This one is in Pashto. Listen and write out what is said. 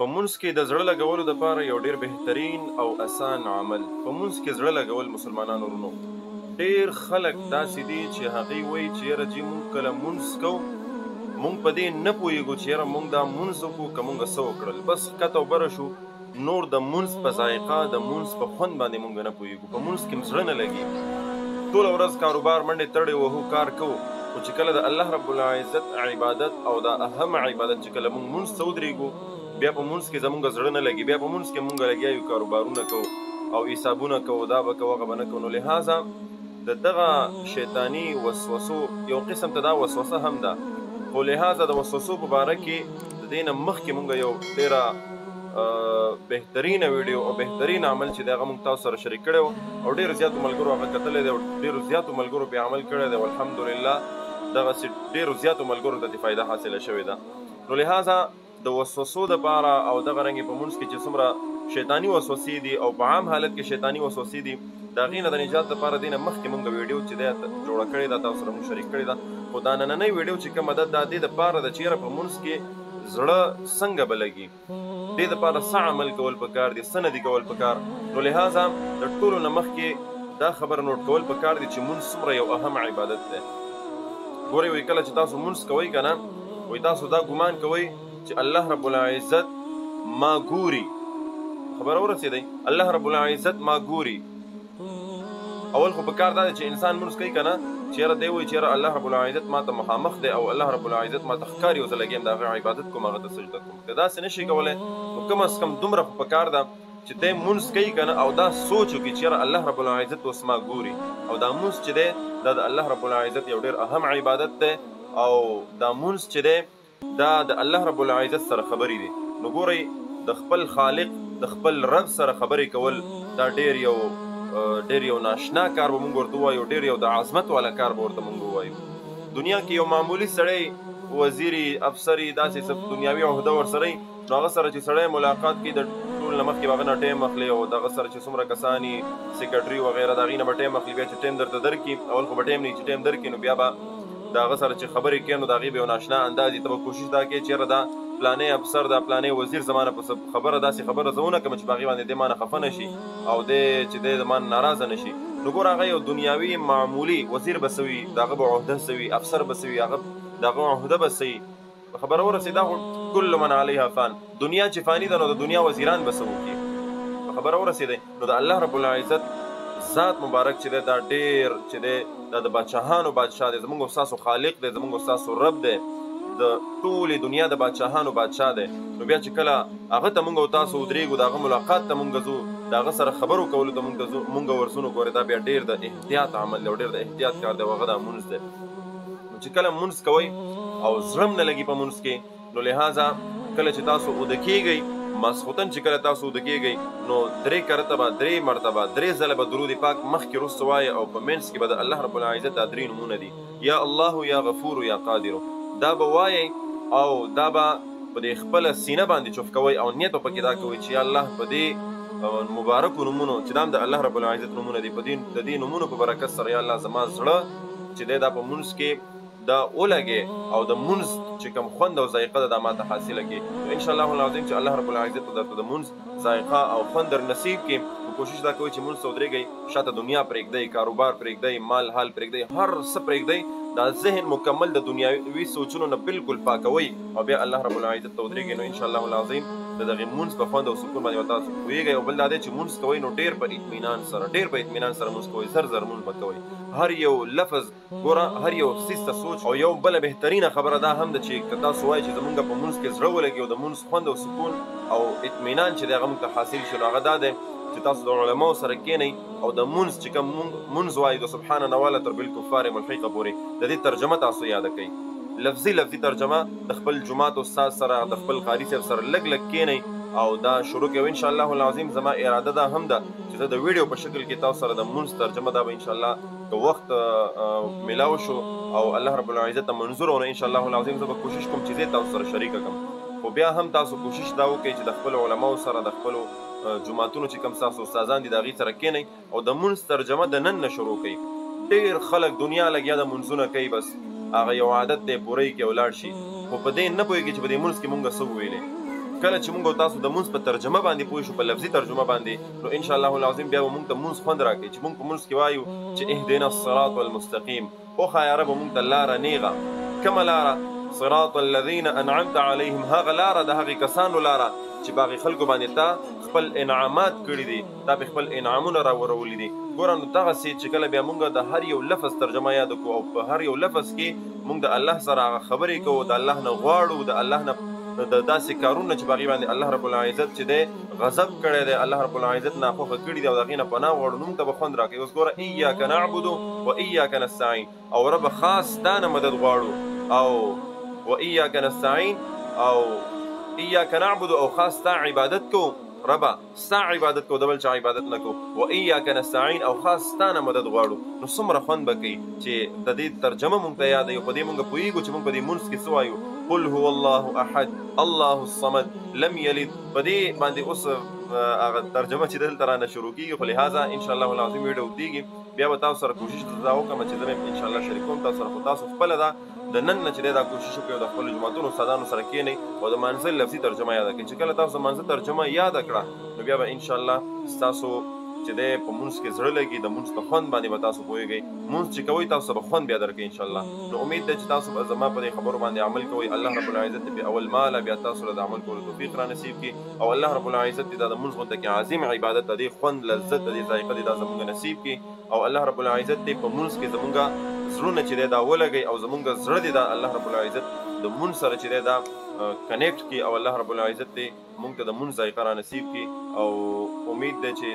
په مونځ کې د زړه لګولو دپاره یو ډېر بهترین او اسان عمل په مونځ کې زړه لګول مسلمانانو ورونو ډېر خلک داسې دي چې هغوی وایي چې یاره جي مونږ کله مونځ کوو مونږ په دې نه پوهېږو چې یاره مونږ دا مونځ وکړو که مونږ څه وکړل بس ښکته او بره شو نور د مونځ په ذایقه د مونځ په خوند باندې مونږ نه پوهېږو په مونځ کې م زړه نه لګي ټوله ورځ کاروبار منډې تړې وهو کار کوو خو چې کله د الله رب العزت عبادت او دا اهم عبادت چې کله مونږ مونځ ته ودرېږو بیا په مونځ کې زمونږ زړه نه لګي بیا په مونځ کې مونږ لګیا یو کاروبارونه کوو او حسابونه کوو دا به کوو هغه به نه کوو نو لهذا د دغه شیطاني وسوسو یو قسم ته دا وسوسه هم ده خو لهذا د وسوسو په باره کې د دې نه مخکې مونږ یو ډېره بهترینه ویډیو او بهترین عمل چې دی هغه مونږ تاسو سره شریک کړی و او ډېرو زیاتو ملګرو هغه کتلی دی او ډېرو زیاتو ملګرو پرې عمل کړی دی والحمدلله دغسې ډېرو زیاتو ملګرو ته دې فایده حاصله شوې ده نو لهذا د وسوسو دپاره او دغه رنګې په مونځ کې چې څومره شیطاني وسوسې دي او په عام حالت کې شیطاني وسوسې دي د هغې نه د نجات دپاره دې نه مخکې مونږ ویډیو چې دی جوړه کړې ده تاسو سره مونږ شریک کړې ده خو دا نننۍ ویډیو چې کومه ده دا دې دپاره ده چې یاره په مونځ کې زړه څنګه به لګي دې دپاره څه عمل کول پکار دي څه نه دي کول پکار نو لهذا د ټولو نه مخکې دا خبره نوټ کول پکار دي چې مونځ څومره یو اهم عبادت دی ګورئ وایي کله چې تاسو مونځ کوئ که نه وایي تاسو دا ګمان کوئ چې الله رب العزت ما ګوري خبره ورسېدی الله رب العزت ما ګوري اول خو پکار دا دی چې انسان مونځ کوي که نه چې یاره دی وایي چې یاره الله رب العزت ما ته مخامخ دی او الله رب العزت ما ته ښکاري او زه لګیم د هغه عبادت کوم هغه ته سجده کوم که داسې نه شي کولی نو کم از کم دومره خو پکار ده چې دی مونځ کوي که نه او دا سوچ وکړي چې یاره الله رب العزت اوس ما ګوري او دا مونځ چې دی دا د الله رب العزت یو ډېر اهم عبادت دی او دا مونځ چې دی دا د الله رب العزت سره خبرې دي نو ګورئ د خپل خالق د خپل رب سره خبرې کول دا ډېر یو ناشنا کار به مونږ ورته ووایو ډېر یو د عظمت والا کار به ورته مونږ ووایو دنیا کې یو معمولي سړی وزیري افسري داسې څه دنیاوي عهده ورسره نو هغه سره چې سړی ملاقات کوي د ټول نه مخکې به هغه نه ټایم اخلي او دغه سره چې څومره کسان یي سیکرټري وغیره د هغې نه به ټایم اخلي بیا چې ټایم درته درکړي اول خو به ټایم نه چې ټایم درکړي نو بیا به د هغه سره چې خبرې کوي نو د هغې به یو ناشنا انداز وي ته به کوشش دا کوې چې یاره دا پلانې افسر دا پلانې وزیر زما نه په خبره داسې خبره زه ونه کړم چې په هغې باندې دی ما نه خفه نه شي او دی چې دی زما نه ناراضه نه شي نو ګوره هغه یو دنیاوي معمولي وزیر به څه وي د هغه به عهده څه وي افسر به څه وي هغه د هغه عهده به څه وي خبره ورسېده خو کل من علیها فان دنیا چې فاني ده نو د دنیا وزیران به څه وکړي خبره ورسېدی نو د الله رب العزت ذات مبارک چې دی دا ډېر چې دی دا د بادشاهانو بادشاه دی زموږ ستاسو خالق دی زموږ ستاسو رب دی د ټولې دنیا د بادشاهانو بادشاه دی نو بیا چې کله هغه ته مونږ او تاسو ودرېږو د هغه ملاقات ته مونږ ځو د هغه سره خبرو کولو ته مونږ ورځو نو ګورې دا بیا ډېر د احتیاط عمل دی او ډېر د احتیاط کار دی او هغه دا مونځ دی نو چې کله مونځ کوئ او زړه نه لګي په مونځ کې نو لهذا کله چې تاسو اوده کېږئ ماسخوتن چې کله تاسو اوده کېږئ نو درې مرتبه درې ځله به درود پاک مخکې وروسته وایئ او په منځ کې به د الله رب العزت دا درې نومونه دي یا الله یا غفور یا قادر دا به وایئ او دا به په دې خپله سینه باندې چوف کوئ او نیت به پکې دا کوئ چې یا الله په دې مبارکو نومونو چې دا هم د الله رب العزت نومونه دي د دې نومونو په برکت سره یا الله زما زړه چې دی دا په مونځ کې دا ولګې او د مونځ چې کوم خوند او ذایقه ده دا ماته حاصله کړي نو انشاءالله العظیم چې الله رب العزت درته د مونځ ذایقه او خوند در نصیب کړي کوشش دا کوئ چې مونځ ته ودرېږئ شاته دنیا پرېږدئ کاروبار پرېږدئ مال حال پرېږدئ هر څه پرېږدئ دا ذهن مکمل د دنیاوي سوچونو نه بالکل پاکوئ او بیا الله رب العزت ته ودرېږئ نو انشاءالله العظیم د دغې مونځ په خوند او سکون باندې به تاسو پوهېږئ او بل دا دی چې مونځ کوئ نو ډېر په اطمینان سره مونځ کوئ زر مونځ به کوئ هر یو لفظ ګوره هر یو څیز ته سوچ او یو بله بهترینه خبره دا هم ده چې که تاسو وایئ چې زمونږ په مونځ کې زړه ولګي او د مونځ خوند او سکون او اطمینان چې دی هغه مونږ ته حاصل شي نو هغه دا دی چې تاسو د علماو سره کښېنئ او د مونځ چې کوم مونځ وایي د سبحان نواله تر بالکفار ملحقه پورې د دې ترجمه تاسو یاده کوئ لفظي ترجمه د خپل جماعت استاد سره د خپل قاري صاحب سره لږ کښېنئ او دا شروع کوي انشاءالله العظیم زما اراده دا هم ده چې زه د ویډیو په شکل کې تاسو سره د مونځ ترجمه دا به انشاءالله که وخت میلاو شو او الله رب العزت ته منظور و نو انشاءالله العظیم زه به کوشش کوم چې زه تاسو سره شریکه کړم خو بیا هم تاسو کوشش دا وکړئ چې د خپلو علماو سره د خپلو جماعتونو چې کوم ستاسو استادان دي د هغې سره کښېنئ او د مونځ ترجمه د نن نه شروع کړئ ډېر خلک دنیا لګیا د مونځونه کوي بس هغه یو عادت دی پوره یې کې ولاړ شي خو په دې نه پوهېږي چې په دې مونځ کې مونږ څه وویلې کله چې موږ تاسو د مونځ په ترجمه باندې پوه شو، په لفظي ترجمه باندې، نو ان شاء الله العظیم بیا به موږ ته مونځ خوند راکړي چې موږ په مونځ کې وایو چې اهدنا الصراط المستقیم، اوخه یا رب موږ ته لاره نیغه، کومه لاره؟ صراط الذین انعمت علیهم، هغه لاره د هغې کسانو لاره چې په هغې خلکو باندې تا خپل انعامات کړي دي، تا په خپل انعامونه راورولی دي. ګوره نو دغسې چې کله بیا موږ د هر یو لفظ ترجمه یاد کړو او په هر یو لفظ کې موږ د الله سره هغه خبرې کوو، د الله نه غواړو، د الله نه د داسې کارونه چې په هغې باندې الله رب العزت چې دی غضب کړی دی، الله رب العزت ناخوښه کړي دي او د هغې نه پناه غواړو، نو موږ ته به خوند راکوي. اوس ګوره ایاک نعبدو و ایاک نستعین، او رب خاص تا نه مدد غواړو، او و ایاک نستعین، او ایاک نعبدو، او خاص تا عبادت کو ربا، ستا عبادت کو، د بل چا عبادت نه کو، و ایاک نستعین، او خاص تا نه مدد غواړو. نو څومره خوند به کوي چې د دې ترجمه مونږ ته یاد وي، په دې مونږ پوهېږو چې مونږ په دې مونځ کې څه وایو، قل هو الله احد الله الصمد لم یلد. په دې باندې اوس هغه ترجمه چې دلته رانه شروع کېږي، خو لهذا ان شاء الله العظیم ویډیو اوږدېږي، بیا به تاسو سره کوشش دا وکړم چې زه به ان شاء الله شریکوم تاسو سره، خو تاسو خپله دا د نن نه چې دی دا کوشش وکړئ د خپلو جوماتونو استادانو سره کښېنئ او د منزل لفظي ترجمه یاده کړئ. چې کله تاسو د منزل ترجمه یاده کړه، نو بیا به ان شاء الله ستاسو چې دی په مونځ کې زړه لګي، د مونځ په خوند باندې به تاسو پوهېږئ، مونځ چې کوئ تاسو به خوند بیا درکوي ان شاء الله. نو امید ده چې تاسو به زما په دې خبرو باندې عمل کوئ. الله رب العزت دې اول ماله بیا تاسو له د عمل کولو توفیق را نصیب کړي، او الله رب العزت دې دا د مونځ غونته کې عظیم عبادت د دې خوند لذت د دې ذایقه دې دا زمونږ نصیب کړي، او الله رب العزت دې په مونځ کې زمونږ زړونه چې دی دا ولګئ، او زمونږ زړه دې دا الله رب العزت د مونځ سره چې دی دا کنیکټ کړي، او الله رب العزت دې مونږ ته د مونځ ذایقه را نصیب کړي. او امید ده چې